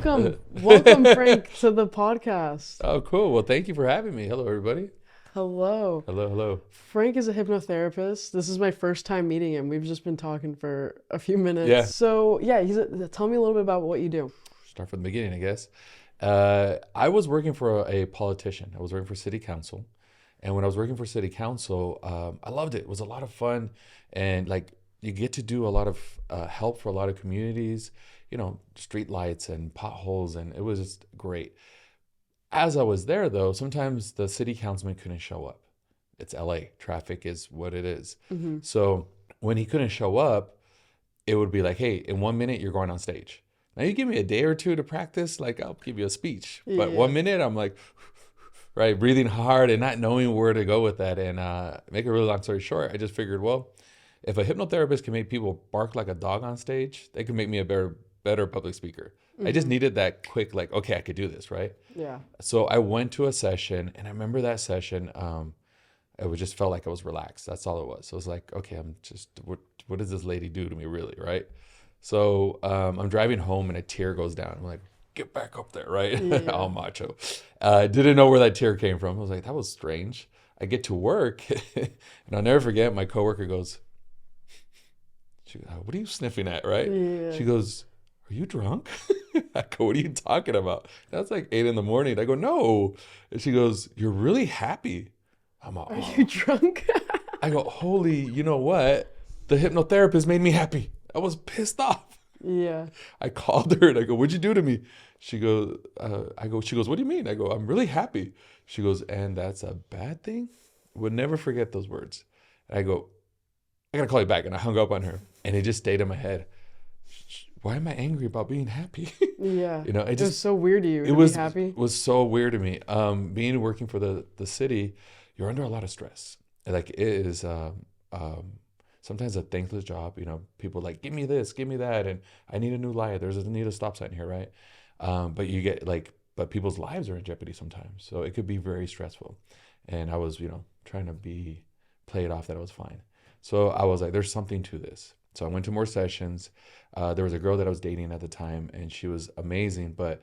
Welcome, Frank, to the podcast. Oh, cool. Well, thank you for having me. Hello, everybody. Hello. Hello, hello. Frank is a hypnotherapist. This is my first time meeting him. We've just been talking for a few minutes. Yeah. So, yeah, tell me a little bit about what you do. Start from the beginning, I guess. I was working for a politician. I was working for city council. And when I was working for city council, I loved it. It was a lot of fun. And like, you get to do a lot of help for a lot of communities, street lights and potholes. And it was just great. As I was there, though, sometimes the city councilman couldn't show up. It's LA. Traffic is what it is. Mm-hmm. So when he couldn't show up, it would be like, hey, in 1 minute, you're going on stage. Now you give me a day or two to practice, like I'll give you a speech. But Yeah. 1 minute, I'm like, right, breathing hard and not knowing where to go with that. And make a really long story short, I just figured, well, if a hypnotherapist can make people bark like a dog on stage, they can make me a better public speaker. I just needed that quick, like, okay, I could do this, right? Yeah. So I went to a session, and I remember that session, it was just felt like I was relaxed. That's all it was. So I was like, okay, what does this lady do to me, really, right? So I'm driving home, and a tear goes down. I'm like, get back up there, right? Yeah. All macho. Didn't know where that tear came from. I was like, that was strange. I get to work, and I'll never forget, my coworker goes, what are you sniffing at, right? Yeah. She goes, are you drunk? I go, what are you talking about? That's like 8 a.m. I go, no. And she goes, you're really happy. I'm like, Are you drunk? I go, holy, you know what? The hypnotherapist made me happy. I was pissed off. Yeah. I called her and I go, what'd you do to me? She goes, she goes, what do you mean? I go, I'm really happy. She goes, and that's a bad thing? Would never forget those words. And I go, I gotta call you back. And I hung up on her and it just stayed in my head. Why am I angry about being happy? Yeah. It was so weird to you. It to was be happy. was so weird to me. Working for the city, you're under a lot of stress. Like it is sometimes a thankless job. People like, give me this, give me that, and I need a new light. I need a stop sign here, right? But you get but people's lives are in jeopardy sometimes, so it could be very stressful. And I was, trying to play it off that I was fine. So I was like, there's something to this. So I went to more sessions. There was a girl that I was dating at the time, and she was amazing, but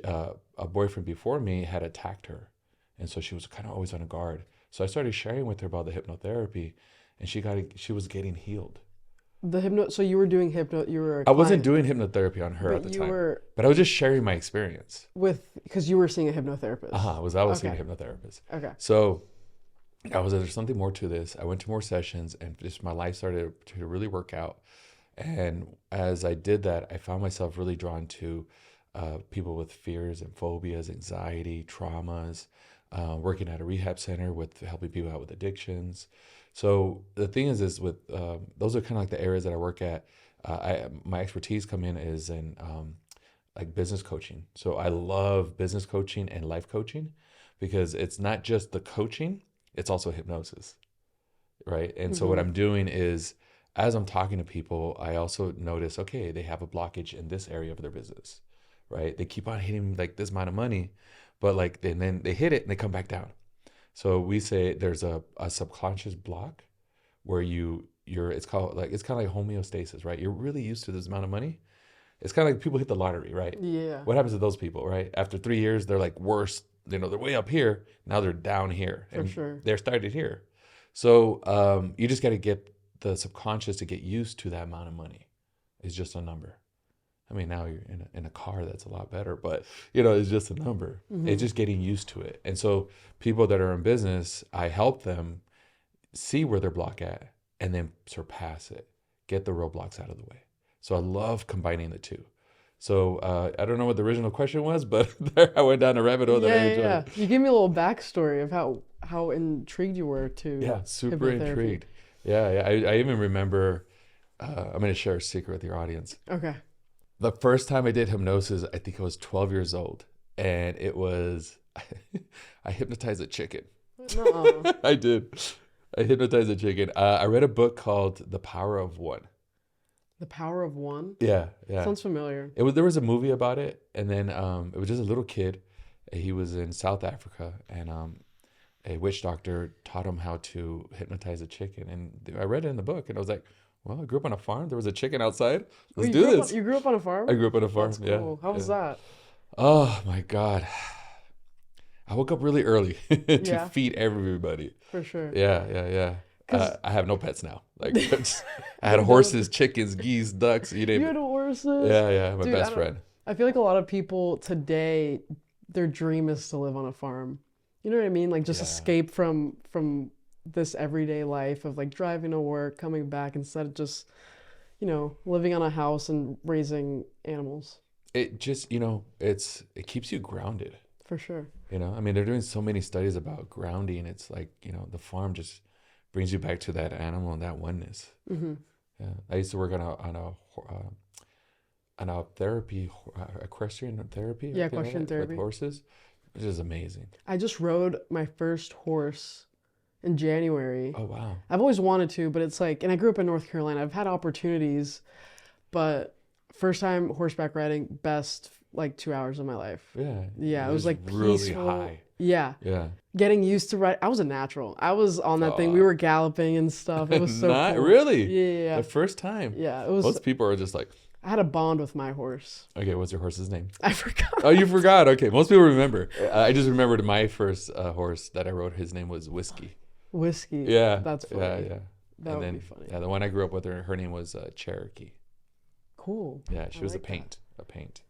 a boyfriend before me had attacked her. And so she was kind of always on guard. So I started sharing with her about the hypnotherapy, and she was getting healed. So you were doing you were a I wasn't client, doing hypnotherapy on her but at the you time, were but I was just sharing my experience. because you were seeing a hypnotherapist. I was seeing a Okay. hypnotherapist. Okay. So I was like, there's something more to this. I went to more sessions, and just my life started to really work out. And as I did that, I found myself really drawn to people with fears and phobias, anxiety, traumas, working at a rehab center with helping people out with addictions. So the thing is with those are kind of like the areas that I work at. My expertise come in is in like business coaching. So I love business coaching and life coaching because it's not just the coaching, it's also hypnosis, right? And so what I'm doing is, as I'm talking to people, I also notice, okay, they have a blockage in this area of their business, right? They keep on hitting like this amount of money, but then they hit it and they come back down. So we say there's a subconscious block where it's kind of like homeostasis, right? You're really used to this amount of money. It's kind of like people hit the lottery, right? Yeah. What happens to those people, right? After 3 years, they're like worse. They're way up here. Now they're down here. For sure. They're started here. So you just got to get the subconscious to get used to that amount of money. It's just a number. I mean, now you're in a car that's a lot better, but it's just a number. It's just getting used to it. And so people that are in business, I help them see where they're blocked at and then surpass it, get the roadblocks out of the way. So I love combining the two. So I don't know what the original question was, but there I went down a rabbit hole that I enjoyed. Yeah. You gave me a little backstory of how intrigued you were to super hypnotherapy. intrigued. Yeah. I even remember, I'm going to share a secret with your audience. Okay. The first time I did hypnosis, I think I was 12 years old. And it was, I hypnotized a chicken. No. I did. I hypnotized a chicken. I read a book called The Power of One. The Power of One? Yeah. Sounds familiar. There was a movie about it. And then it was just a little kid. He was in South Africa. And a witch doctor taught him how to hypnotize a chicken. And I read it in the book. And I was like, Well, I grew up on a farm. There was a chicken outside. Oh, Let's do this. you grew up on a farm? I grew up on a farm. That's Yeah. cool. How was Yeah. that? Oh my God. I woke up really early to Yeah, feed everybody. for sure. Yeah, yeah, yeah. 'Cause I have no pets now. Like I had you're done with horses, chickens, geese, ducks, you you name had it. horses. Yeah, yeah, my Dude, best friend. I feel like a lot of people today, their dream is to live on a farm. You know what I mean? Like just Yeah. escape from this everyday life of like driving to work, coming back instead of just, living on a house and raising animals. It just, it keeps you grounded. For sure. I mean, they're doing so many studies about grounding. It's like, the farm just brings you back to that animal and that oneness. Hmm. Yeah. I used to work on a therapy, equestrian therapy, Yeah, or thing like equestrian that, with therapy. horses, which is amazing. I just rode my first horse in January. Oh, wow. I've always wanted to, but it's like, and I grew up in North Carolina. I've had opportunities, but first time horseback riding, best like 2 hours of my life. Yeah. Yeah, it It was was like really peaceful. high. Yeah, Yeah. getting used to ride. I was a natural. I was on that thing. We Oh, were galloping and stuff. It was so not cool. really. Yeah, The first time. yeah. It was. Most people are just like, I had a bond with my horse. okay, what's your horse's name? I forgot. Oh, you forgot. Okay. Most people remember. I just remembered my first horse that I rode. His name was Whiskey. Whiskey. Yeah. That's Yeah. funny. Yeah. That And would then, be funny. yeah, the one I grew up with, her name was Cherokee. Cool. Yeah. She I was like that. A paint.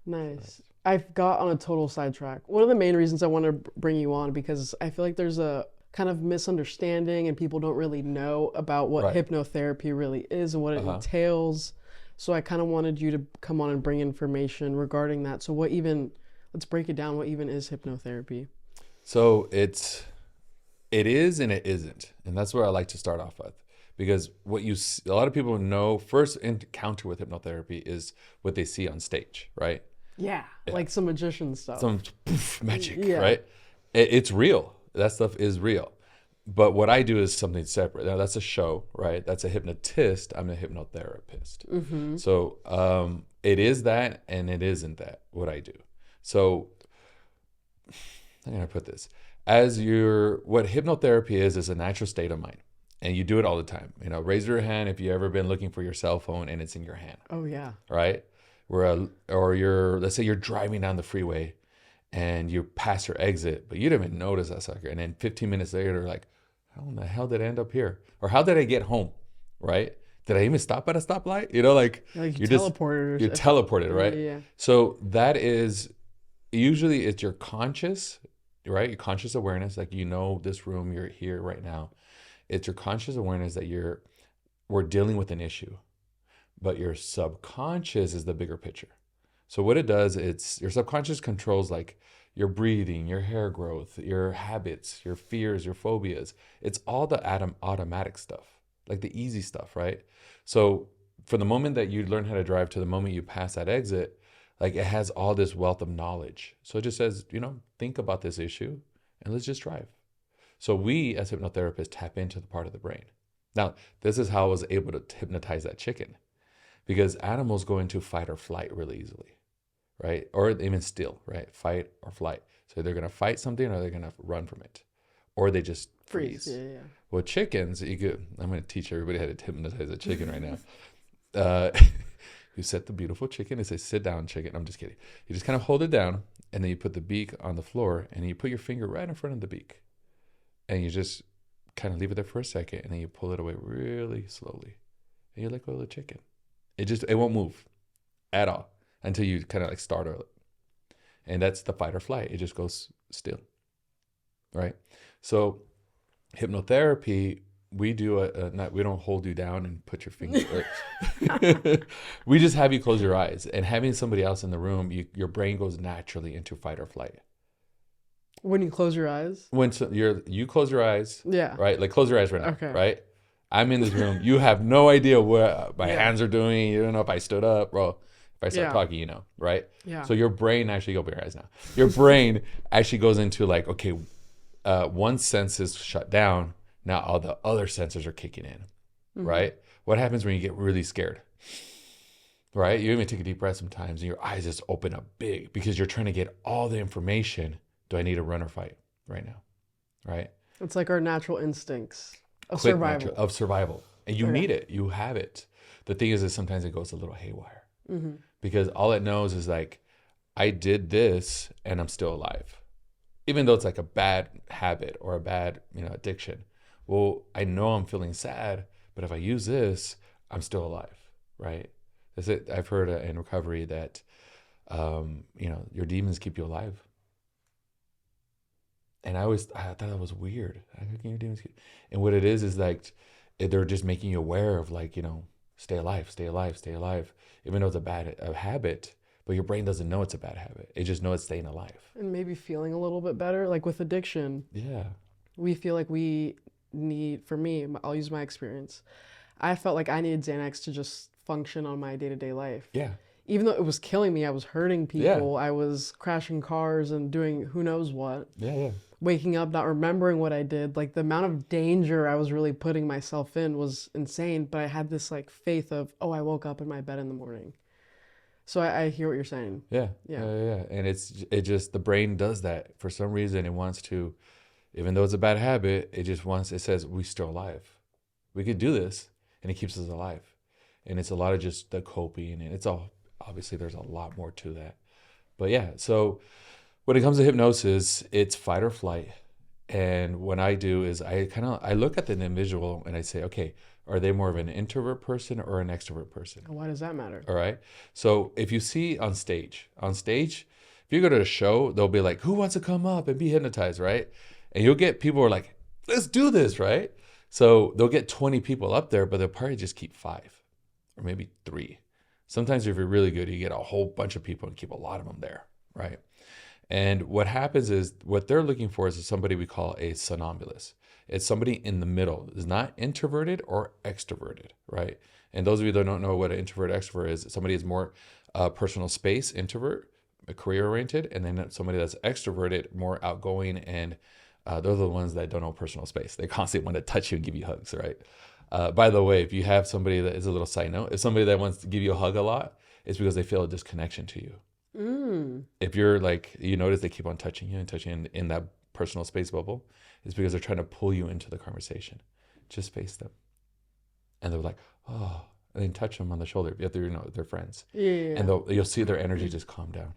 Nice. I've got on a total sidetrack. One of the main reasons I want to bring you on because I feel like there's a kind of misunderstanding and people don't really know about what Right. hypnotherapy really is and what it Uh-huh. entails. So I kind of wanted you to come on and bring information regarding that. So let's break it down. What even is hypnotherapy? So it is and it isn't. And that's where I like to start off with. Because a lot of people know first encounter with hypnotherapy is what they see on stage, right? Yeah, Yeah. like some magician stuff. Some poof, magic, Yeah. right? It's real. That stuff is real. But what I do is something separate. Now, that's a show, right? That's a hypnotist. I'm a hypnotherapist. Mm-hmm. So it is that and it isn't that what I do. So I'm going to put this. What hypnotherapy is a natural state of mind. And you do it all the time. Raise your hand if you've ever been looking for your cell phone and it's in your hand, Oh yeah. right? Let's say you're driving down the freeway and you pass your exit, but you didn't even notice that sucker. And then 15 minutes later, you're like, how in the hell did I end up here? Or how did I get home, right? Did I even stop at a stoplight? Like You're teleported or you're teleported, right? Yeah. So that is, usually it's your conscious, right? Your conscious awareness, like this room, you're here right now. It's your conscious awareness that we're dealing with an issue, but your subconscious is the bigger picture. So what it does, it's your subconscious controls like your breathing, your hair growth, your habits, your fears, your phobias. It's all the automatic stuff, like the easy stuff, right? So from the moment that you learn how to drive to the moment you pass that exit, like it has all this wealth of knowledge. So it just says, think about this issue and let's just drive. So we as hypnotherapists tap into the part of the brain. Now, this is how I was able to hypnotize that chicken because animals go into fight or flight really easily, right? Or even still, right? Fight or flight. So they're going to fight something or they're going to run from it or they just freeze. Yeah. Well, chickens, I'm going to teach everybody how to hypnotize a chicken right now. You set the beautiful chicken and say, sit down, chicken. I'm just kidding. You just kind of hold it down and then you put the beak on the floor and you put your finger right in front of the beak. And you just kind of leave it there for a second and then you pull it away really slowly. And you let go of the chicken. It won't move at all until you kind of like startle it. And that's the fight or flight. It just goes still, right? So hypnotherapy, we do we don't hold you down and put your finger. We just have you close your eyes. And having somebody else in the room, your brain goes naturally into fight or flight. When you close your eyes? You close your eyes, Yeah. right? Like close your eyes right now, Okay. right? I'm in this room. You have no idea what my Yeah. hands are doing. You don't know if I stood up, bro. If I start Yeah. talking, right? Yeah. So your brain actually, open your eyes now. Your brain actually goes into like, okay, one sense is shut down. Now all the other senses are kicking in, right? What happens when you get really scared? Right? You even take a deep breath sometimes and your eyes just open up big because you're trying to get all the information. Do I need to run or fight right now? Right? It's like our natural instincts of Quick survival. of survival. and you Okay. need it. You have it. The thing is sometimes it goes a little haywire Mm-hmm. because all it knows is like, I did this and I'm still alive. Even though it's like a bad habit or a bad, addiction. Well, I know I'm feeling sad, but if I use this, I'm still alive, right? That's it. I've heard in recovery that, your demons keep you alive. And I thought that was weird. How can your demons keep? And what it is like, they're just making you aware of like, stay alive, stay alive, stay alive. Even though it's a habit, but your brain doesn't know it's a bad habit. It just knows it's staying alive. And maybe feeling a little bit better. Like with addiction, Yeah. we feel like we need, for me, I'll use my experience. I felt like I needed Xanax to just function on my day-to-day life. Yeah. Even though it was killing me, I was hurting Yeah. people. I was crashing cars and doing who knows what. Yeah. Yeah. Waking up, not remembering what I did. Like the amount of danger I was really putting myself in was insane. But I had this like faith of, oh, I woke up in my bed in the morning. So I hear what you're saying. Yeah. Yeah. Yeah. And it just, the brain does that for some reason. It wants to, even though it's a bad habit, it says, we're still alive. We could do this. And it keeps us alive. And it's a lot of just the coping. And obviously there's a lot more to that. But yeah, so when it comes to hypnosis, it's fight or flight. And what I do is I look at the individual and I say, okay, are they more of an introvert person or an extrovert person? Why does that matter? All right. So if you see on stage, if you go to a show, they'll be like, who wants to come up and be hypnotized, right? And you'll get people who are like, let's do this, right? So they'll get 20 people up there, but they'll probably just keep 5 or maybe 3. Sometimes if you're really good, you get a whole bunch of people and keep a lot of them there, right? And what happens is what they're looking for is somebody we call a somnambulist. It's somebody in the middle. It's not introverted or extroverted, right? And those of you that don't know what an introvert extrovert is, somebody is more personal space, introvert, career oriented, and then somebody that's extroverted, more outgoing, and those are the ones that don't know personal space. They constantly want to touch you and give you hugs, right? By the way, if you have somebody that is a little side note, if somebody that wants to give you a hug a lot, it's because they feel a disconnection to you. If you're like, you notice they keep on touching you and touching in that personal space bubble, it's because they're trying to pull you into the conversation. Just face them. And they're like, oh, and then touch them on the shoulder if they're friends. Yeah. And you'll see their energy just calm down.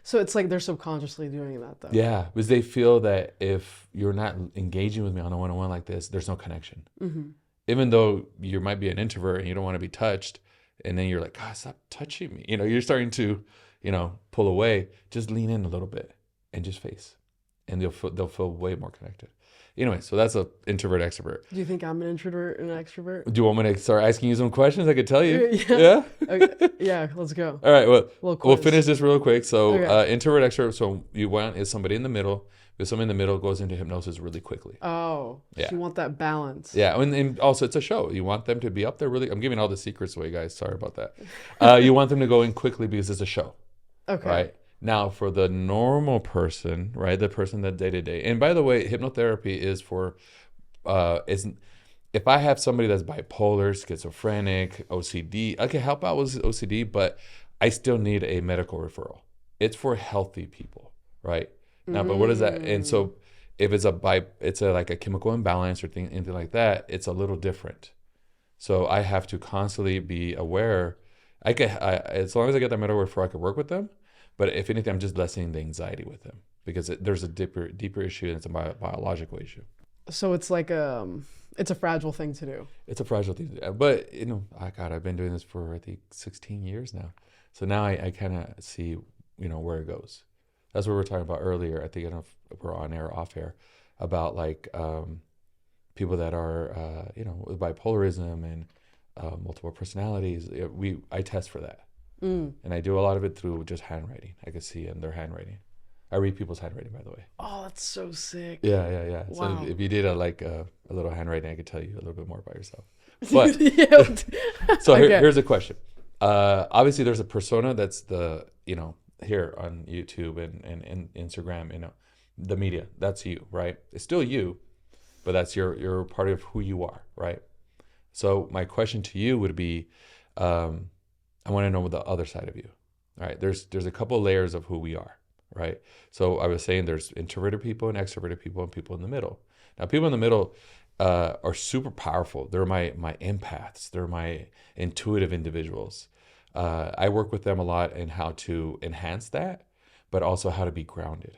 So it's like they're subconsciously doing that though. Yeah, because they feel that if you're not engaging with me on a one-on-one like this, there's no connection. Mm-hmm. Even though you might be an introvert and you don't want to be touched, and then you're like, God, stop touching me. You're starting to, pull away. Just lean in a little bit and just face, and they'll feel way more connected. Anyway, so that's a introvert extrovert. Do you think I'm an introvert and an extrovert? Do you want me to start asking you some questions? I could tell you. Yeah. Okay. Yeah, let's go. All right. Well, we'll quiz. finish this real quick. So, Okay. introvert extrovert. So you want is somebody in the middle. Because somebody in the middle goes into hypnosis really quickly. Oh, Yeah. so you want that balance. Yeah, and also it's a show. You want them to be up there really. I'm giving all the secrets away, guys. Sorry about that. You want them to go in quickly because it's a show. Okay. Right. Now, for the normal person, right, the person that day to day. And by the way, hypnotherapy is for, if I have somebody that's bipolar, schizophrenic, OCD, I can help out with OCD, but I still need a medical referral. It's for healthy people, right? Now, but what is that? And so, if it's like a chemical imbalance or anything like that, it's a little different. So I have to constantly be aware. As long as I get that medical referral, I can work with them. But if anything, I'm just lessening the anxiety with them because there's a deeper issue and it's a biological issue. So it's like it's a fragile thing to do. It's a fragile thing to do. But I've been doing this for I think 16 years now. So now I kind of see where it goes. That's what we were talking about earlier. I think I don't know if we're on air or off air about like people that are with bipolarism and multiple personalities. I test for that. And I do a lot of it through just handwriting. I can see in their handwriting. I read people's handwriting, by the way. Oh, that's so sick. Yeah. Wow. So if you did a little handwriting, I could tell you a little bit more about yourself. But so Okay. here's a question. Obviously, there's a persona that's here on YouTube and Instagram. The media. That's you, right? It's still you, but that's your part of who you are, right? So my question to you would be, I want to know the other side of you. All right, there's a couple layers of who we are, right? So I was saying there's introverted people and extroverted people and people in the middle. Now, people in the middle are super powerful. They're my empaths. They're my intuitive individuals. I work with them a lot in how to enhance that, but also how to be grounded,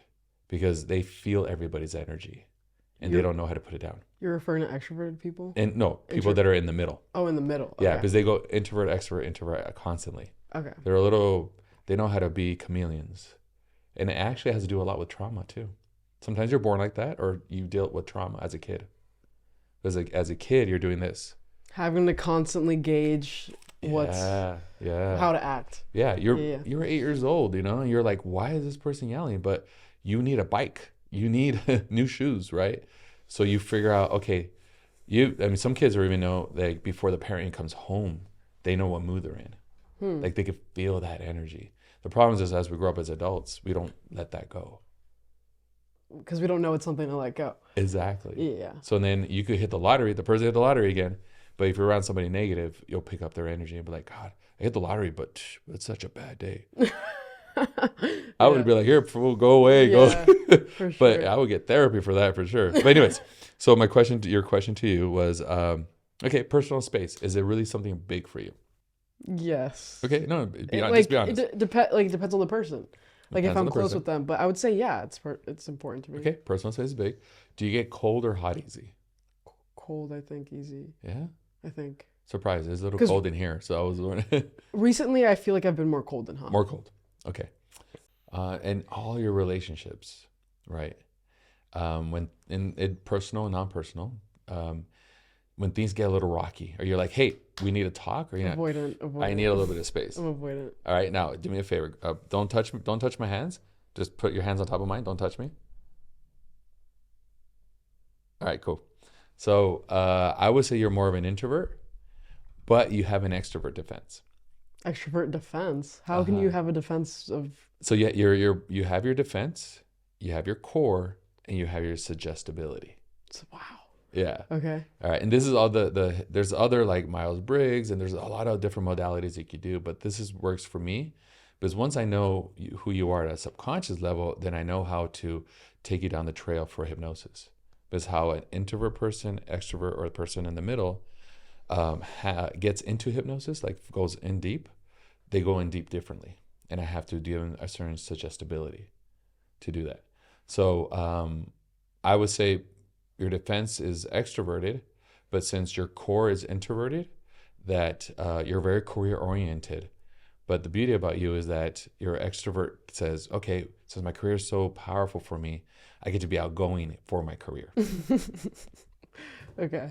because they feel everybody's energy and they don't know how to put it down. You're referring to extroverted people? And no, people that are in the middle. Oh, in the middle. Yeah, Okay. because they go introvert, extrovert, introvert constantly. Okay. They know how to be chameleons. And it actually has to do a lot with trauma too. Sometimes you're born like that, or you deal with trauma as a kid. Because as a kid, you're doing this. Having to constantly gauge how to act. Yeah, you're 8 years old, and you're like, why is this person yelling? But you need a bike. You need new shoes, right? So you figure out, okay, some kids don't even know, like, before the parent comes home, they know what mood they're in. Like, they can feel that energy. The problem is, as we grow up as adults, we don't let that go. Because we don't know it's something to let go. Exactly. Yeah. So then you could hit the lottery, the person hit the lottery again. But if you're around somebody negative, you'll pick up their energy and be like, God, I hit the lottery, but it's such a bad day. I would be like, here, fool, go away. Yeah, go. for sure. But I would get therapy for that for sure. But anyways, so your question to you was, okay, personal space. Is it really something big for you? Yes. Okay, no, just be honest. It depends on the person. Like, if I'm close with them. But I would say, yeah, it's important to me. Okay, personal space is big. Do you get cold or hot easy? Cold, I think, easy. Yeah? I think. Surprise, it's a little cold in here, so I was wondering. Recently, I feel like I've been more cold than hot. More cold. Okay. And all your relationships, right? When in personal and non-personal, when things get a little rocky, or you're like, hey, we need to talk, or Avoidant. I need a little bit of space. I'm avoidant. All right, now do me a favor. Don't touch my hands. Just put your hands on top of mine. Don't touch me. All right, cool. So I would say you're more of an introvert, but you have an extrovert defense. Extrovert defense? How can you have a defense of? So yeah, you have your defense, you have your core, and you have your suggestibility. Wow. Yeah. Okay. All right, and this is all there's other, like, Myers-Briggs, and there's a lot of different modalities you could do, but works for me, because once I know who you are at a subconscious level, then I know how to take you down the trail for hypnosis. Because how an introvert person, extrovert, or a person in the middle gets into hypnosis, like goes in deep, they go in deep differently. And I have to give them a certain suggestibility to do that. So I would say your defense is extroverted, but since your core is introverted, that you're very career oriented. But the beauty about you is that your extrovert says, okay, since my career is so powerful for me, I get to be outgoing for my career. Okay.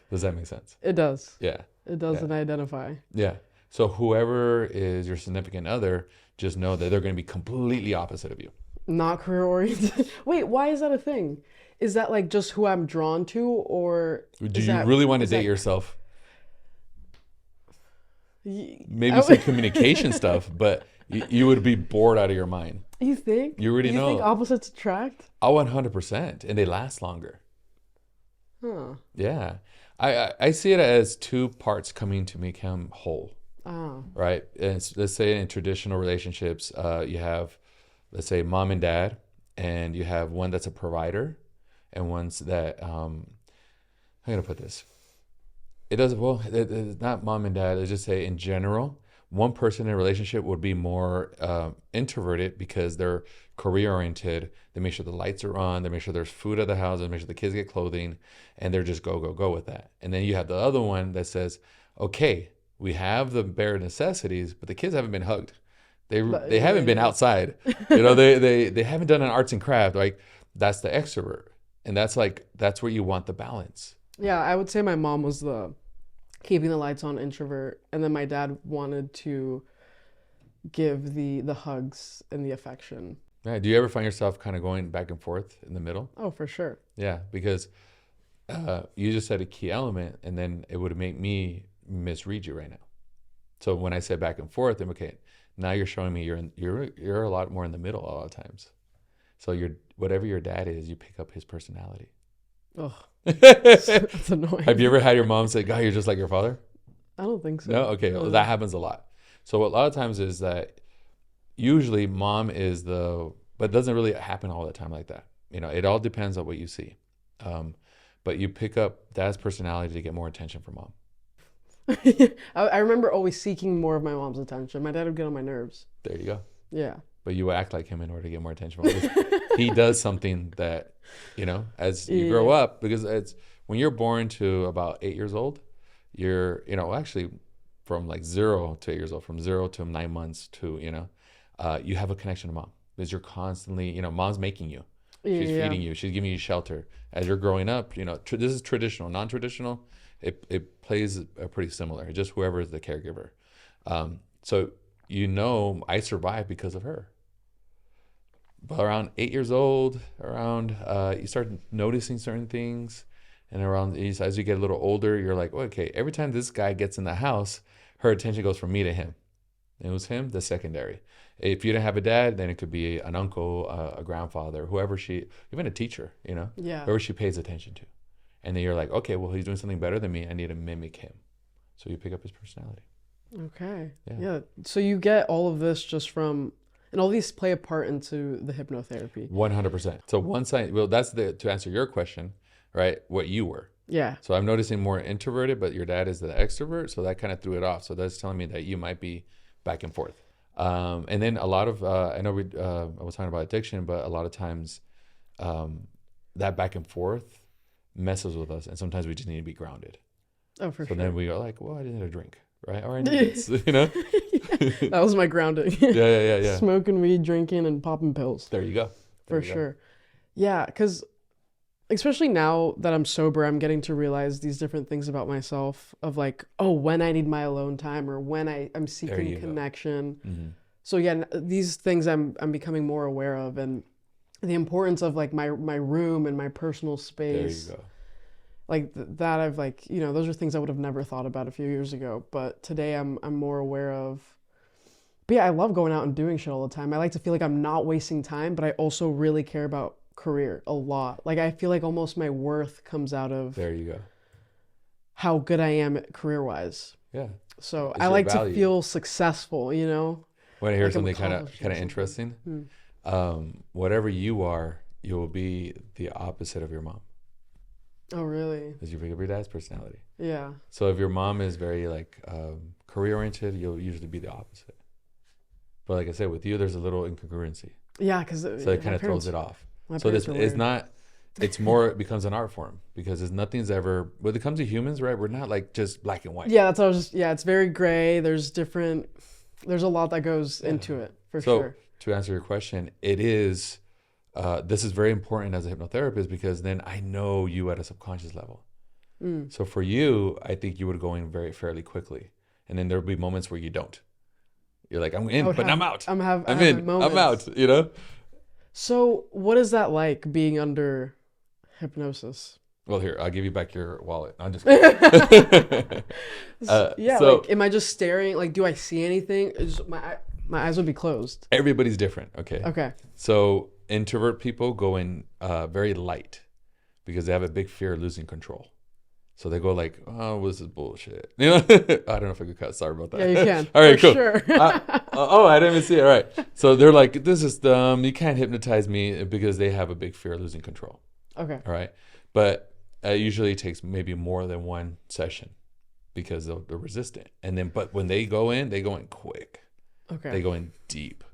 Does that make sense? It does. Yeah. It does, and identify. Yeah. So whoever is your significant other, just know that they're going to be completely opposite of you. Not career oriented. Wait, why is that a thing? Is that, like, just who I'm drawn to, or do you really want to date yourself? Maybe some communication stuff, but you would be bored out of your mind. You think? You already know. You think opposites attract? Oh, 100%. And they last longer. Huh. Yeah. I see it as two parts coming to become whole. Oh. Right? And let's say in traditional relationships, you have, let's say, mom and dad, and you have one that's a provider and one's that, I'm going to put this. It's not mom and dad. Let's just say in general, one person in a relationship would be more introverted because they're career oriented. They make sure the lights are on. They make sure there's food at the house. They make sure the kids get clothing, and they're just go, go, go with that. And then you have the other one that says, okay, we have the bare necessities, but the kids haven't been hugged. They haven't been outside. They haven't done an arts and craft. Like, that's the extrovert. And that's where you want the balance. Yeah, I would say my mom was the keeping the lights on introvert, and then my dad wanted to give the hugs and the affection. Yeah. Do you ever find yourself kind of going back and forth in the middle? Oh, for sure. Yeah, because you just said a key element, and then it would make me misread you right now. So when I said back and forth, I'm okay. Now you're showing me you're a lot more in the middle a lot of times. So whatever your dad is, you pick up his personality. Oh, that's annoying. Have you ever had your mom say, "God, you're just like your father"? I don't think so. No? Okay. Well, that happens a lot. So a lot of times is that usually mom is the But it doesn't really happen all the time like that. It all depends on what you see. But you pick up dad's personality to get more attention from mom. I remember always seeking more of my mom's attention. My dad would get on my nerves. There you go. Yeah. But you act like him in order to get more attention from him. He does something that, as you grow up, because it's when you're born to about 8 years old, you're, actually from like 0 to 8 years old, from 0 to 9 months to, you have a connection to mom because you're constantly, mom's making you. She's feeding you. She's giving you shelter. As you're growing up, this is traditional. Non-traditional, it plays pretty similar. Just whoever is the caregiver. So, I survived because of her. But around 8 years old, you start noticing certain things. And as you get a little older, you're like, okay, every time this guy gets in the house, her attention goes from me to him. It was him, the secondary. If you didn't have a dad, then it could be an uncle, a grandfather, even a teacher, whoever she pays attention to. And then you're like, okay, well, he's doing something better than me. I need to mimic him. So you pick up his personality. Okay. Yeah. So you get all of this and all these play a part into the hypnotherapy. 100%. So that's to answer your question, right? What you were. Yeah. So I'm noticing more introverted, but your dad is the extrovert. So that kind of threw it off. So that's telling me that you might be back and forth. And then a lot of, I know I was talking about addiction, but a lot of times that back and forth messes with us. And sometimes we just need to be grounded. Oh, for sure. So then we go like, well, I need a drink, right? Or I need this, That was my grounding. Yeah. Smoking weed, drinking, and popping pills. There you go. For sure. Yeah, because especially now that I'm sober, I'm getting to realize these different things about myself of like, when I need my alone time or when I'm seeking connection. Mm-hmm. So yeah, these things I'm becoming more aware of, and the importance of like my room and my personal space. There you go. Like that I've those are things I would have never thought about a few years ago, but today I'm more aware of. But yeah, I love going out and doing shit all the time. I like to feel like I'm not wasting time, but I also really care about career a lot. Like I feel like almost my worth comes out of there you go, how good I am career wise. Yeah. So I like to feel successful, Want to hear something kind of interesting? Whatever you are, you will be the opposite of your mom. Oh really? Because you pick up your dad's personality. Yeah. So if your mom is very like career oriented, you'll usually be the opposite. But like I said, with you, there's a little incongruency. Yeah, because so it kind of throws it off. So this is not. It's more. It becomes an art form because nothing's ever. When it comes to humans, right? We're not like just black and white. Yeah, that's what I was just. Yeah, it's very gray. There's a lot that goes into it for sure. To answer your question, it is. This is very important as a hypnotherapist because then I know you at a subconscious level. So for you, I think you would go in fairly quickly, and then there'll be moments where you don't. You're like, I'm in, but I'm out. I'm in, I'm out. So what is that like being under hypnosis? Well, here, I'll give you back your wallet. I'm just kidding. like, am I just staring? Like, do I see anything? My eyes would be closed. Everybody's different. Okay. So introvert people go in very light because they have a big fear of losing control. So they go like, oh, what's this bullshit? I don't know if I could cut. Sorry about that. Yeah, you can. All right, cool. Sure. I didn't even see it. All right. So they're like, this is dumb. You can't hypnotize me because they have a big fear of losing control. Okay. All right. But it usually takes maybe more than one session because they're resistant. And then, but when they go in quick. Okay. They go in deep.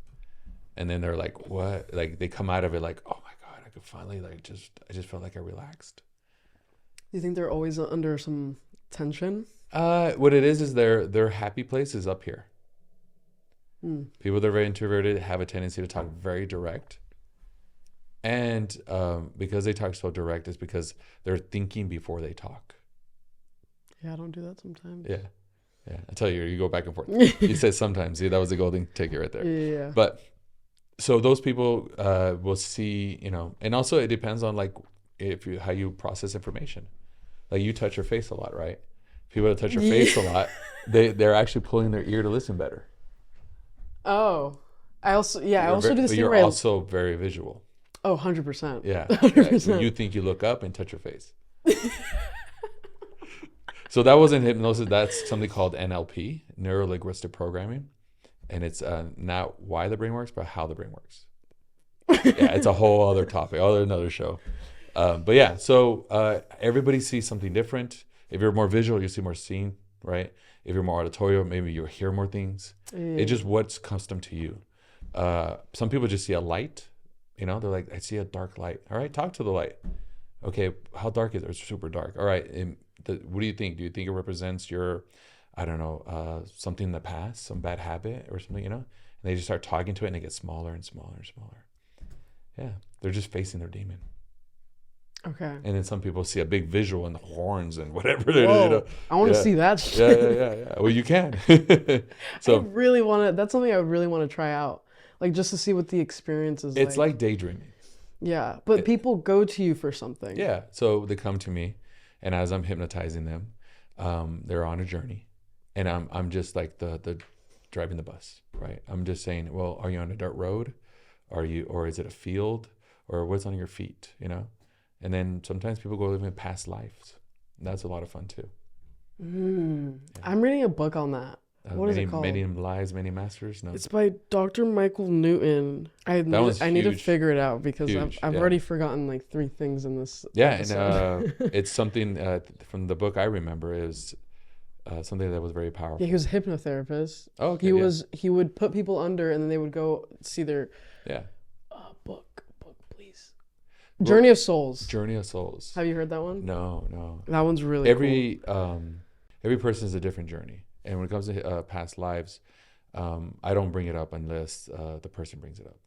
And then they're like, what? Like they come out of it like, oh my God, I could finally I just felt like I relaxed. Do you think they're always under some tension? What it is their happy place is up here. People that are very introverted have a tendency to talk very direct. And because they talk so direct, it's because they're thinking before they talk. Yeah, I don't do that sometimes. Yeah. I tell you go back and forth. You said sometimes. See, that was the golden ticket right there. Yeah. But so those people will see, and also it depends on like how you process information. Like you touch your face a lot, right? People that touch your face a lot, they're actually pulling their ear to listen better. Oh, I also do this thing. But you're also very visual. Oh, 100%. Yeah. 100%. You think you look up and touch your face. So that wasn't hypnosis. That's something called NLP, neuro-linguistic programming. And it's not why the brain works, but how the brain works. Yeah, it's a whole other topic, another show. But yeah, so everybody sees something different. If you're more visual, you see more scene, right? If you're more auditorial, maybe you'll hear more things. It's just what's custom to you. Some people just see a light, they're like, I see a dark light. All right, talk to the light. Okay, how dark is it? It's super dark. All right, what do you think? Do you think it represents your, I don't know, something in the past, some bad habit or something, And they just start talking to it and it gets smaller and smaller and smaller. Yeah, they're just facing their demon. Okay. And then some people see a big visual and the horns and whatever it Whoa, is, I want to see that shit. Yeah. Well, you can. So I really want to. That's something I really want to try out, like just to see what the experience is. It's like daydreaming. Yeah, but people go to you for something. Yeah, so they come to me, and as I'm hypnotizing them, they're on a journey, and I'm just like the driving the bus, right? I'm just saying, well, are you on a dirt road? Or is it a field? Or what's on your feet? And then sometimes people go living past lives. That's a lot of fun too. Yeah. I'm reading a book on that. What is it called? Many Lives, Many Masters? No. It's by Dr. Michael Newton. I need to figure it out because I've already forgotten like 3 things in this episode. And it's something from the book I remember is something that was very powerful. Yeah, he was a hypnotherapist. Oh, okay. He would put people under and then they would go see their book please. Journey of Souls. Journey of Souls. Have you heard that one? No. That one's really cool. Every person is a different journey. And when it comes to past lives, I don't bring it up unless the person brings it up.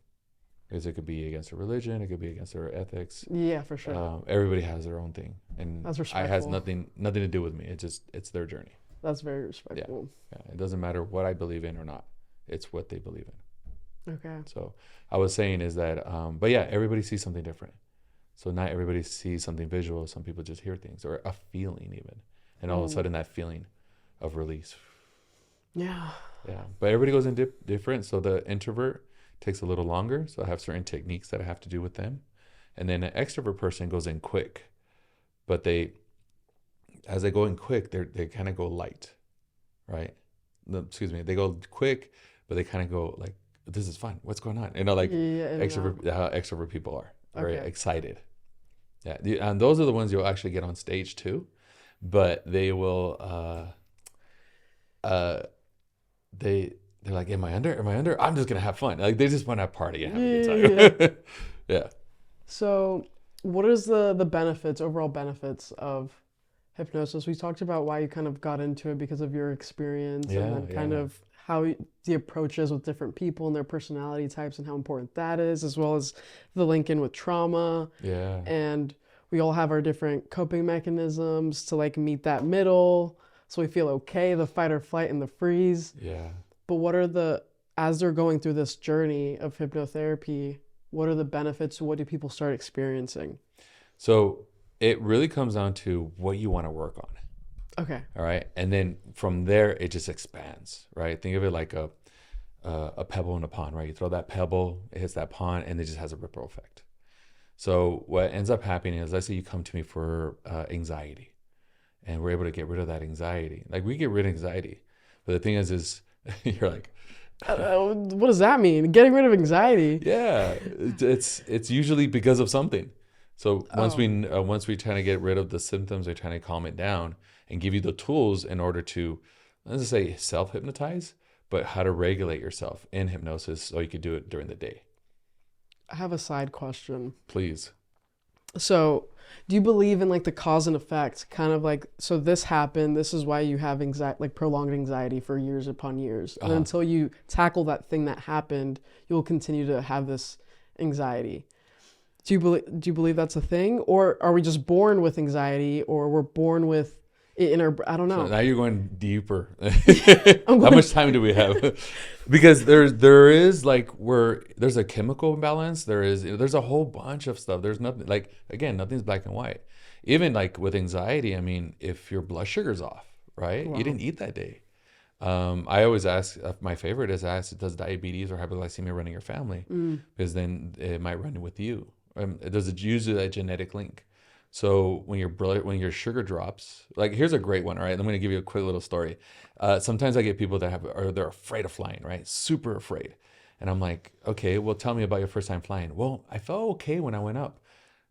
Because it could be against their religion, it could be against their ethics. Yeah, for sure. Everybody has their own thing. And that's respectful. It has nothing to do with me. It's their journey. That's very respectful. Yeah. It doesn't matter what I believe in or not. It's what they believe in. Okay. So I was saying is that, but yeah, everybody sees something different. So not everybody sees something visual. Some people just hear things or a feeling even. And all of a sudden that feeling of release. Yeah. Yeah. But everybody goes in different. So the introvert takes a little longer. So I have certain techniques that I have to do with them. And then an extrovert person goes in quick. But as they go in quick, they kind of go light, right? They go quick, but they kind of go like, this is fun. What's going on? Extrovert people are very excited. Yeah. And those are the ones you'll actually get on stage too. But they will, they're like, am I under? I'm just going to have fun. Like they just want to party and have a good time. Yeah. So what is the benefits, overall benefits of hypnosis? We talked about why you kind of got into it because of your experience and then kind of how the approach is with different people and their personality types and how important that is, as well as the link in with trauma. Yeah. And we all have our different coping mechanisms to like meet that middle. So we feel okay, the fight or flight and the freeze. Yeah. But as they're going through this journey of hypnotherapy, what are the benefits? What do people start experiencing? So it really comes down to what you want to work on. Okay. All right. And then from there, it just expands, right? Think of it like a pebble in a pond, right? You throw that pebble, it hits that pond, and it just has a ripple effect. So what ends up happening is, let's say you come to me for anxiety, and we're able to get rid of that anxiety. Like we get rid of anxiety. But the thing is you're like, what does that mean? Getting rid of anxiety? Yeah. It's usually because of something. So once we try to get rid of the symptoms, we're trying to calm it down and give you the tools in order to, let's just say, self-hypnotize, but how to regulate yourself in hypnosis so you could do it during the day. I have a side question. Please. So do you believe in like the cause and effect, kind of like, so this happened, this is why you have anxiety, like prolonged anxiety for years upon years. And until you tackle that thing that happened, you'll continue to have this anxiety. Do you believe that's a thing? Or are we just born with anxiety, or we're born with it in our, I don't know. So now you're going deeper. How much time do we have? Because there is like, there's a chemical imbalance. There's a whole bunch of stuff. There's nothing, like, again, nothing's black and white. Even like with anxiety, I mean, if your blood sugar's off, right? Wow. You didn't eat that day. I always ask, my favorite is ask, does diabetes or hypoglycemia run in your family? Because then it might run with you. There's usually a genetic link. So when your sugar drops, like here's a great one. All right, I'm going to give you a quick little story. Sometimes I get people that they're afraid of flying, right? Super afraid. And I'm like, okay, well, tell me about your first time flying. Well, I felt okay when I went up.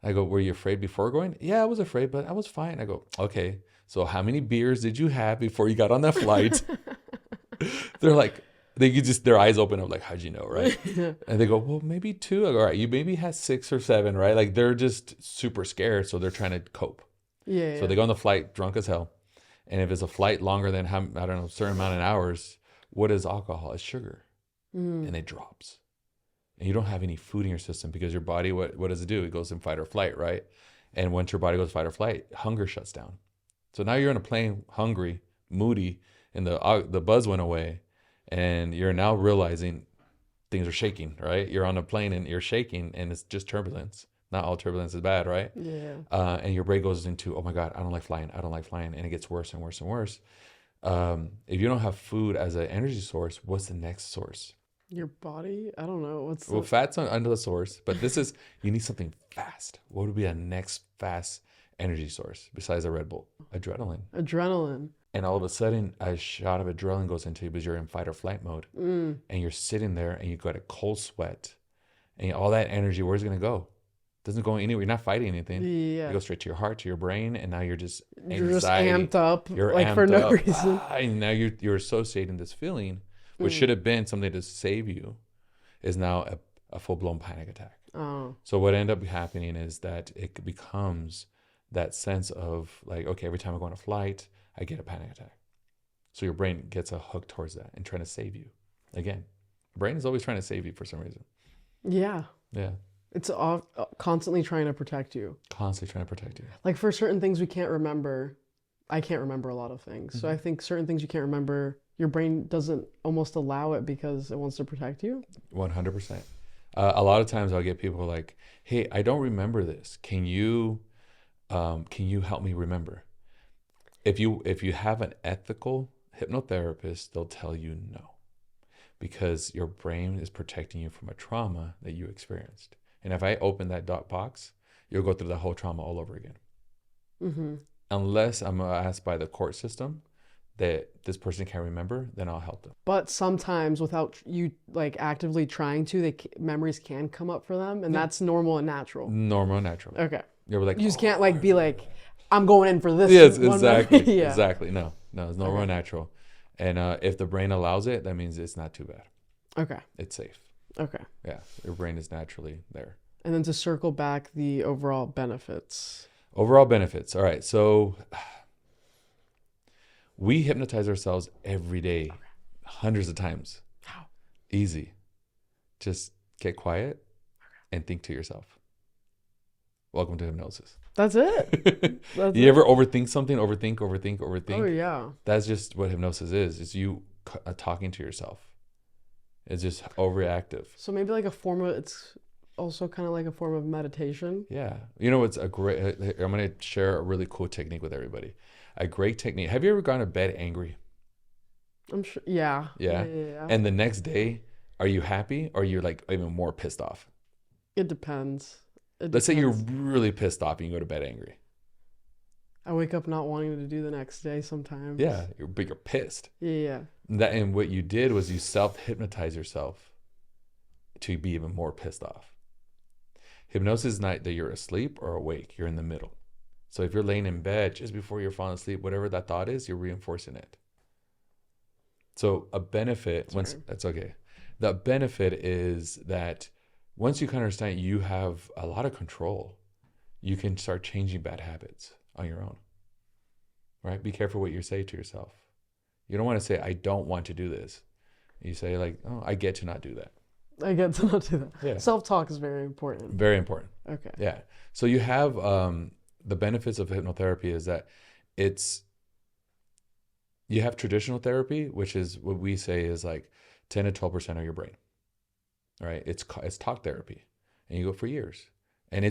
I go, were you afraid before going? Yeah, I was afraid, but I was fine. I go, okay, so how many beers did you have before you got on that flight? They're like, their eyes open up like, how'd you know, right? And they go, well, maybe two. I go, all right, you maybe had 6 or 7, right? Like they're just super scared, so they're trying to cope. Yeah. So they go on the flight drunk as hell. And if it's a flight longer than, I don't know, a certain amount of hours, what is alcohol? It's sugar. And it drops. And you don't have any food in your system because your body, what does it do? It goes in fight or flight, right? And once your body goes fight or flight, hunger shuts down. So now you're in a plane hungry, moody, and the buzz went away. And you're now realizing things are shaking, right? You're on a plane and you're shaking and it's just turbulence. Not all turbulence is bad, right? Yeah. And your brain goes into, oh my God, I don't like flying. I don't like flying. And it gets worse and worse and worse. If you don't have food as an energy source, what's the next source? Your body? I don't know. Well, fat's under the source, but this is, you need something fast. What would be a next fast energy source besides a Red Bull? Adrenaline. And all of a sudden, a shot of adrenaline goes into you because you're in fight or flight mode. And you're sitting there and you got a cold sweat. And all that energy, where's it going to go? It doesn't go anywhere. You're not fighting anything. Yeah. It goes straight to your heart, to your brain. And now you're just anxiety. You're just amped up. You're like amped for no up. reason. And now you're associating this feeling, which should have been something to save you, is now a full-blown panic attack. Oh. So what ended up happening is that it becomes that sense of like, okay, every time I go on a flight, I get a panic attack. So your brain gets a hook towards that and trying to save you. Again, the brain is always trying to save you for some reason. Yeah. Yeah. It's constantly trying to protect you. Constantly trying to protect you. Like for certain things we can't remember, I can't remember a lot of things. So I think certain things you can't remember, your brain doesn't almost allow it because it wants to protect you. 100%. A lot of times I'll get people like, hey, I don't remember this. Can you help me remember? If you have an ethical hypnotherapist, they'll tell you no, because your brain is protecting you from a trauma that you experienced. And if I open that box, you'll go through the whole trauma all over again. Unless I'm asked by the court system that this person can't remember, then I'll help them. But sometimes without you like actively trying to, memories can come up for them, and that's normal and natural. Normal and natural. Okay. You're like, you just can't like be like, I'm going in for this. Yes, one exactly. Yeah. Exactly. No, it's normal and natural. And if the brain allows it, that means it's not too bad. Okay. It's safe. Okay. Yeah, your brain is naturally there. And then to circle back the overall benefits. Overall benefits. All right. So we hypnotize ourselves every day, hundreds of times. How? Easy. Just get quiet and think to yourself. Welcome to hypnosis. That's it. You ever overthink something? Overthink. Oh, yeah. That's just what hypnosis is. It's you talking to yourself. It's just overreactive. So maybe like it's also kind of like a form of meditation. Yeah. You know, I'm going to share a really cool technique with everybody. A great technique. Have you ever gone to bed angry? I'm sure. Yeah. Yeah. And the next day, are you happy or you're like even more pissed off? It depends. Let's say you're really pissed off and you go to bed angry. I wake up not wanting to do the next day sometimes. Yeah, but you're pissed. Yeah. And what you did was you self-hypnotize yourself to be even more pissed off. Hypnosis is not that you're asleep or awake. You're in the middle. So if you're laying in bed just before you're falling asleep, whatever that thought is, you're reinforcing it. So a benefit, that's okay. The benefit is that once you kind of understand you have a lot of control, you can start changing bad habits on your own, right? Be careful what you say to yourself. You don't want to say, I don't want to do this. You say like, oh, I get to not do that. I get to not do that. Yeah. Self-talk is very important. Very important. Okay. Yeah. So you have the benefits of hypnotherapy is that you have traditional therapy, which is what we say is like 10 to 12% of your brain. All right. It's talk therapy, and you go for years. And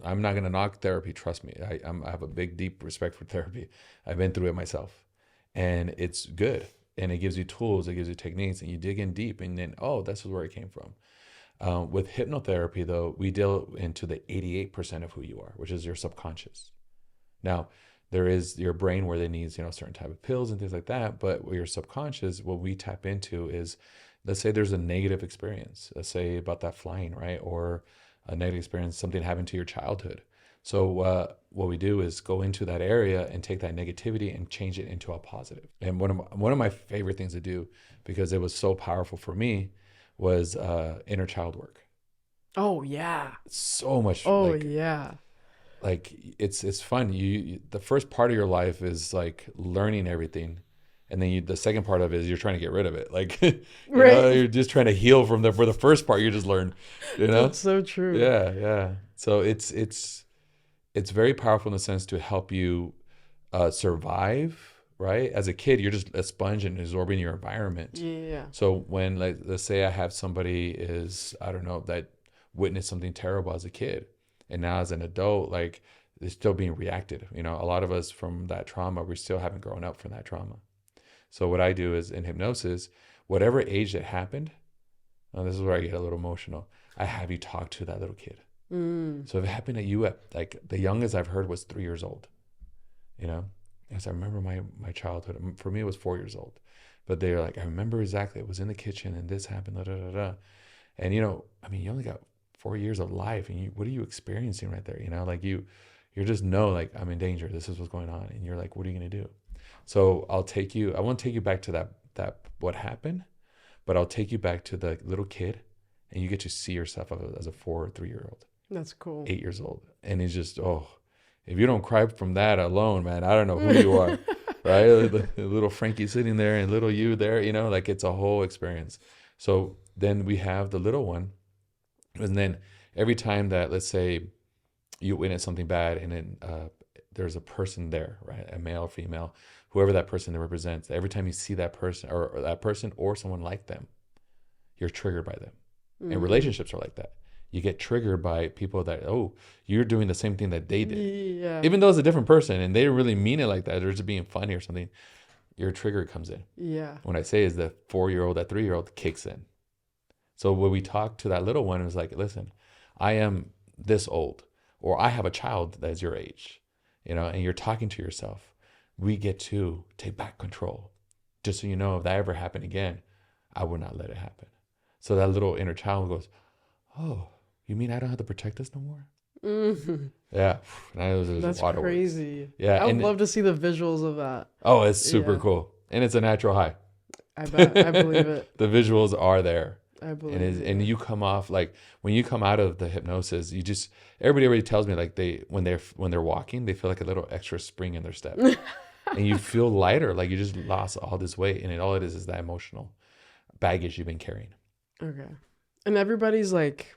I'm not going to knock therapy. Trust me. I have a big, deep respect for therapy. I've been through it myself, and it's good. And it gives you tools, it gives you techniques, and you dig in deep, and then, oh, this is where it came from. With hypnotherapy, though, we deal into the 88% of who you are, which is your subconscious. Now, there is your brain where they need, certain type of pills and things like that. But with your subconscious, what we tap into is let's say there's a negative experience, let's say about that flying, right? Or a negative experience, something happened to your childhood. So what we do is go into that area and take that negativity and change it into a positive. And one of my favorite things to do, because it was so powerful for me, was inner child work. Oh yeah. So much Oh yeah. like it's fun. You the first part of your life is like learning everything, and then the second part of it is you're trying to get rid of it. Like you're just trying to heal from for the first part you just learned. That's so true. Yeah. So it's very powerful in the sense to help you survive. Right, as a kid, you're just a sponge and absorbing your environment. Yeah. So when, like, let's say I have somebody is, I don't know, that witnessed something terrible as a kid, and now as an adult, like, they're still being reacted. A lot of us from that trauma, we still haven't grown up from that trauma. So what I do is in hypnosis, whatever age it happened, this is where I get a little emotional. I have you talk to that little kid. So if it happened at you at, like, the youngest I've heard was 3 years old, Yes, I remember my childhood. For me, it was 4 years old. But they're like, I remember exactly. It was in the kitchen and this happened, da, da, da, da. And, you only got 4 years of life. And what are you experiencing right there? Like you just know, like, I'm in danger. This is what's going on. And you're like, what are you going to do? So I won't take you back to that what happened, but I'll take you back to the little kid, and you get to see yourself as a 4 or 3 year old. That's cool. 8 years old. And it's just, if you don't cry from that alone, man, I don't know who you are, right? The little Frankie sitting there and little you there, like it's a whole experience. So then we have the little one. And then every time that, let's say, you witness something bad and then there's a person there, right? A male, female, whoever that person represents, every time you see that person or someone like them, you're triggered by them. And relationships are like that. You get triggered by people that, you're doing the same thing that they did. Yeah. Even though it's a different person and they didn't really mean it like that, they're just being funny or something, your trigger comes in. Yeah. What I say is the 4-year-old, that 3-year-old kicks in. So when we talk to that little one, it was like, listen, I am this old, or I have a child that is your age, and you're talking to yourself. We get to take back control. Just so you know, if that ever happened again, I would not let it happen. So that little inner child goes, oh, you mean I don't have to protect this no more? Mm-hmm. Yeah. That's crazy. Yeah. I would love to see the visuals of that. Oh, it's super cool. And it's a natural high. I bet. I believe it. The visuals are there. I believe it. And you come off, like, when you come out of the hypnosis, everybody already tells me, like, when they're walking, they feel like a little extra spring in their step. And you feel lighter, like you just lost all this weight. And all it is that emotional baggage you've been carrying. Okay. And everybody's like,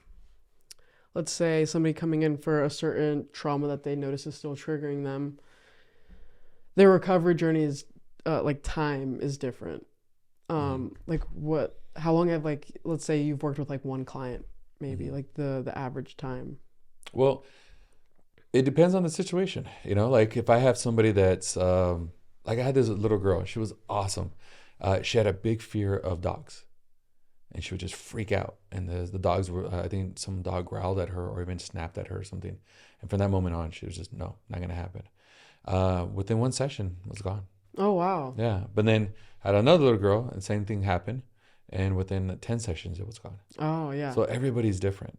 let's say somebody coming in for a certain trauma that they notice is still triggering them. Their recovery journey is time is different. How long have, like, let's say you've worked with like one client, maybe like the average time? Well, it depends on the situation. Like if I have somebody that's like I had this little girl, she was awesome. She had a big fear of dogs. And she would just freak out. And the dogs were, I think some dog growled at her or even snapped at her or something. And from that moment on, she was just, no, not going to happen. Within one session, it was gone. Oh, wow. Yeah. But then I had another little girl and same thing happened. And within 10 sessions, it was gone. Oh, yeah. So everybody's different,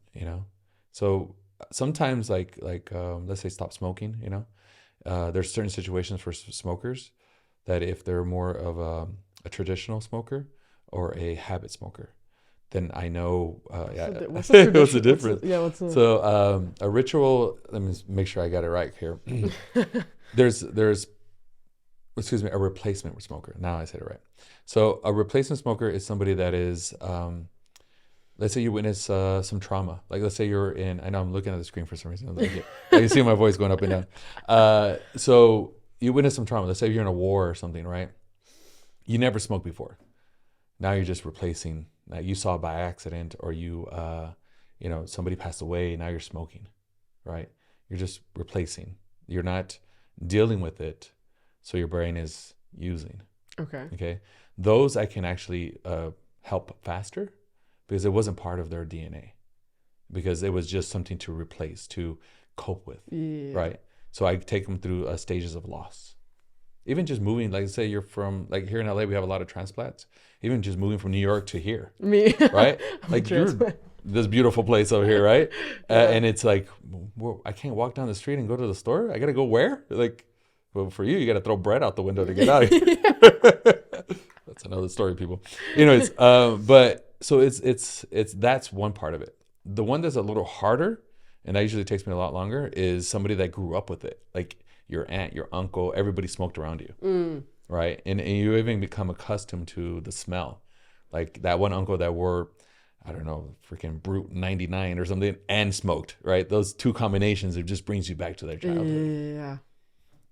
So sometimes like let's say stop smoking, there's certain situations for smokers that if they're more of a traditional smoker or a habit smoker, then I know, what's the difference? So a ritual, let me make sure I got it right here. there's a replacement smoker. Now I said it right. So a replacement smoker is somebody that is, let's say you witness some trauma. Like let's say you're in, I know I'm looking at the screen for some reason. I can see my voice going up and down. So you witness some trauma. Let's say you're in a war or something, right? You never smoked before. Now you're just replacing. Now you saw by accident, or somebody passed away. Now you're smoking, right? You're just replacing. You're not dealing with it, so your brain is using. Okay. Those I can actually help faster because it wasn't part of their DNA, because it was just something to replace, to cope with, right? So I take them through stages of loss. Even just moving, like say you're from, like here in LA, we have a lot of transplants. Even just moving from New York to here, Me. right? Like you're this beautiful place over here, right? Yeah. And it's like, well, I can't walk down the street and go to the store. I got to go where? Like, well, for you got to throw bread out the window to get out of here. That's another story, people. Anyways, but so it's that's one part of it. The one that's a little harder, and that usually takes me a lot longer, is somebody that grew up with it. Like your aunt, your uncle, everybody smoked around you, right? And you even become accustomed to the smell. Like that one uncle that wore, I don't know, freaking Brute 99 or something, and smoked, right? Those two combinations, it just brings you back to their childhood. Yeah.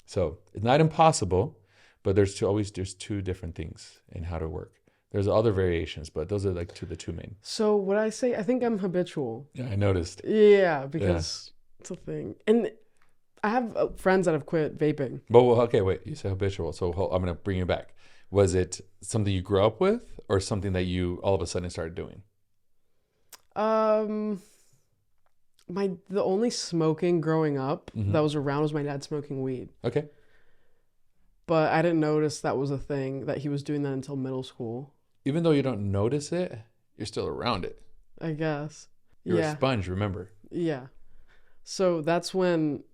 So it's not impossible, but there's two different things in how to work. There's other variations, but those are like the two main. So what I say, I think I'm habitual. Yeah, I noticed. Yeah, because it's a thing. And I have friends that have quit vaping. But well, okay, wait. You said habitual, so I'm gonna bring you back. Was it something you grew up with, or something that you all of a sudden started doing? The only smoking growing up that was around was my dad smoking weed. Okay. But I didn't notice that was a thing, that he was doing that until middle school. Even though you don't notice it, you're still around it. I guess. You're a sponge, remember? Yeah. So that's when.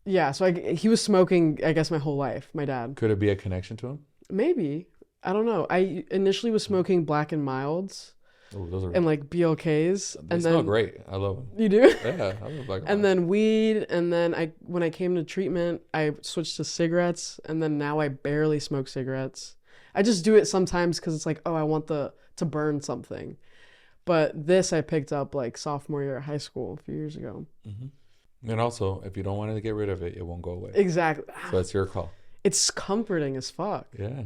Yeah, so he was smoking, I guess, my whole life, my dad. Could it be a connection to him? Maybe. I don't know. I initially was smoking Black and Milds. Oh, those are. And like BLKs. They smell great. I love them. You do? Yeah, I love Black and And then weed, and then when I came to treatment, I switched to cigarettes, and then now I barely smoke cigarettes. I just do it sometimes because it's like, oh, I want to burn something. But this I picked up like sophomore year of high school a few years ago. Mm-hmm. And also, if you don't want to get rid of it, it won't go away. Exactly. So it's your call. It's comforting as fuck. Yeah.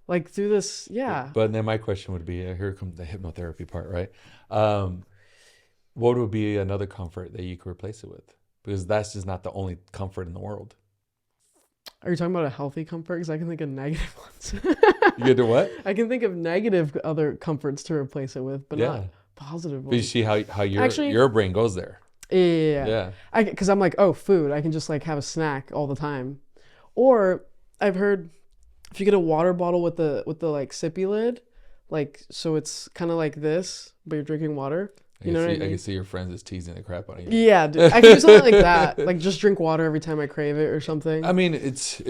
Like through this, yeah. But then my question would be, here comes the hypnotherapy part, right? What would be another comfort that you could replace it with? Because that's just not the only comfort in the world. Are you talking about a healthy comfort? Because I can think of negative ones. You get to what? I can think of negative other comforts to replace it with, but not positive ones. But you see how your brain goes there. Yeah. Because I'm like, oh, food. I can just like have a snack all the time. Or I've heard if you get a water bottle with the like sippy lid, like so it's kind of like this, but you're drinking water. You know what I mean? I can see your friends is teasing the crap out of you. Yeah, dude. I can do something like that. Like just drink water every time I crave it or something. I mean, it's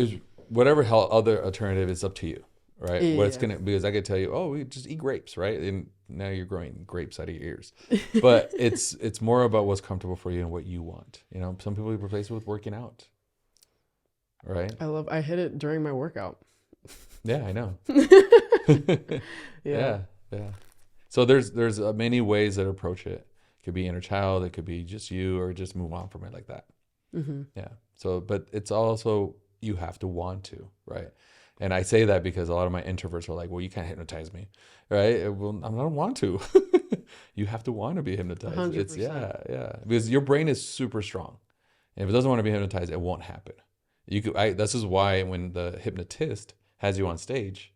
whatever other alternative is up to you, right? Yeah. What it's gonna, because I could tell you, oh, we just eat grapes, right? And now you're growing grapes out of your ears. But it's more about what's comfortable for you and what you want. You know, some people replace it with working out, right? I hit it during my workout. Yeah, I know. Yeah. So there's many ways that approach it. It could be inner child, it could be just you, or just move on from it like that. Mm-hmm. Yeah. So, but it's also, you have to want to, right? And I say that because a lot of my introverts are like, well, you can't hypnotize me, right? Well, I don't want to. You have to want to be hypnotized. 100%. It's because your brain is super strong. And if it doesn't want to be hypnotized, it won't happen. This is why when the hypnotist has you on stage,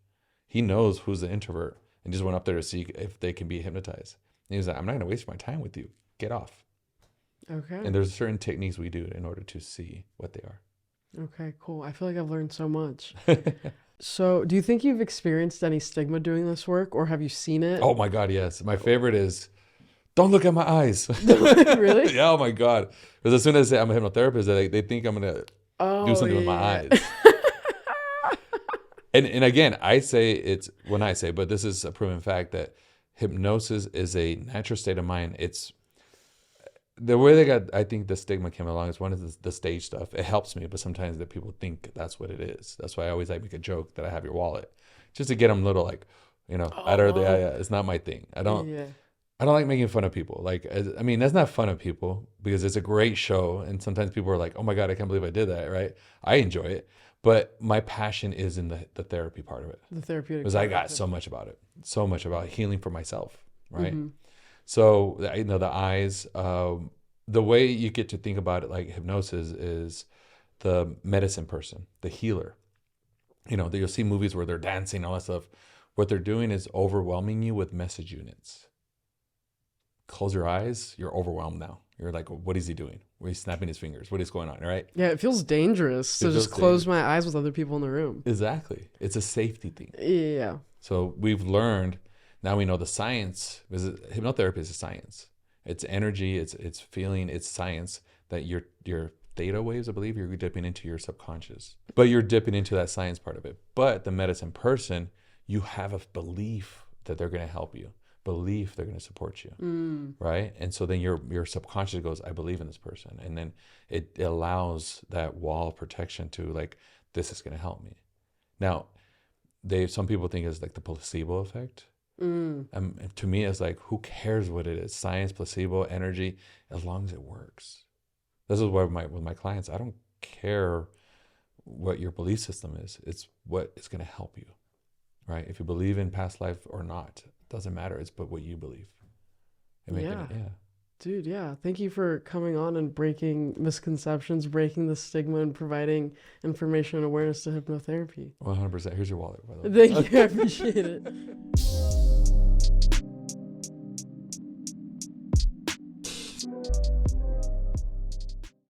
he knows who's the introvert and just went up there to see if they can be hypnotized. And he was like, I'm not going to waste my time with you. Get off. Okay. And there's certain techniques we do in order to see what they are. Okay, cool. I feel like I've learned so much. So do you think you've experienced any stigma doing this work, or have you seen it? Oh my God, yes. My favorite is, don't look at my eyes. Really? Yeah, oh my God. Because as soon as I say I'm a hypnotherapist, they think I'm going to do something with my eyes. And again, but this is a proven fact that hypnosis is a natural state of mind. It's the way I think the stigma came along is one of the stage stuff. It helps me, but sometimes that people think that's what it is. That's why I always make a joke that I have your wallet, just to get them little out of the it's not my thing. I don't like making fun of people. That's not fun of people because it's a great show, and sometimes people are like, oh my God, I can't believe I did that. Right? I enjoy it. But my passion is in the therapy part of it. The therapeutic. Because I got so much about it. So much about healing for myself, right? Mm-hmm. So, the eyes, the way you get to think about it like hypnosis is the medicine person, the healer. You'll see movies where they're dancing, all that stuff. What they're doing is overwhelming you with message units. close your eyes, you're overwhelmed now. You're like, what is he doing? He's snapping his fingers. What is going on, right? Yeah, it feels dangerous to just close my eyes with other people in the room. Exactly. It's a safety thing. Yeah. So we've learned, now we know the science, because hypnotherapy is a science. It's energy, it's feeling, it's science, that your theta waves, I believe, you're dipping into your subconscious. But you're dipping into that science part of it. But the medicine person, you have a belief that they're going to help you. Belief they're going to support you, right? And so then your subconscious goes, I believe in this person, and then it allows that wall of protection to like, this is going to help me. Now, some people think it's like the placebo effect. To me, it's like, who cares what it is? Science, placebo, energy, as long as it works. This is why with my clients, I don't care what your belief system is. It's what is going to help you, right? If you believe in past life or not, doesn't matter. It's but what you believe. Yeah. Dude, yeah. Thank you for coming on and breaking misconceptions, breaking the stigma, and providing information and awareness to hypnotherapy. 100%. Here's your wallet, by the way. Thank you. I appreciate it.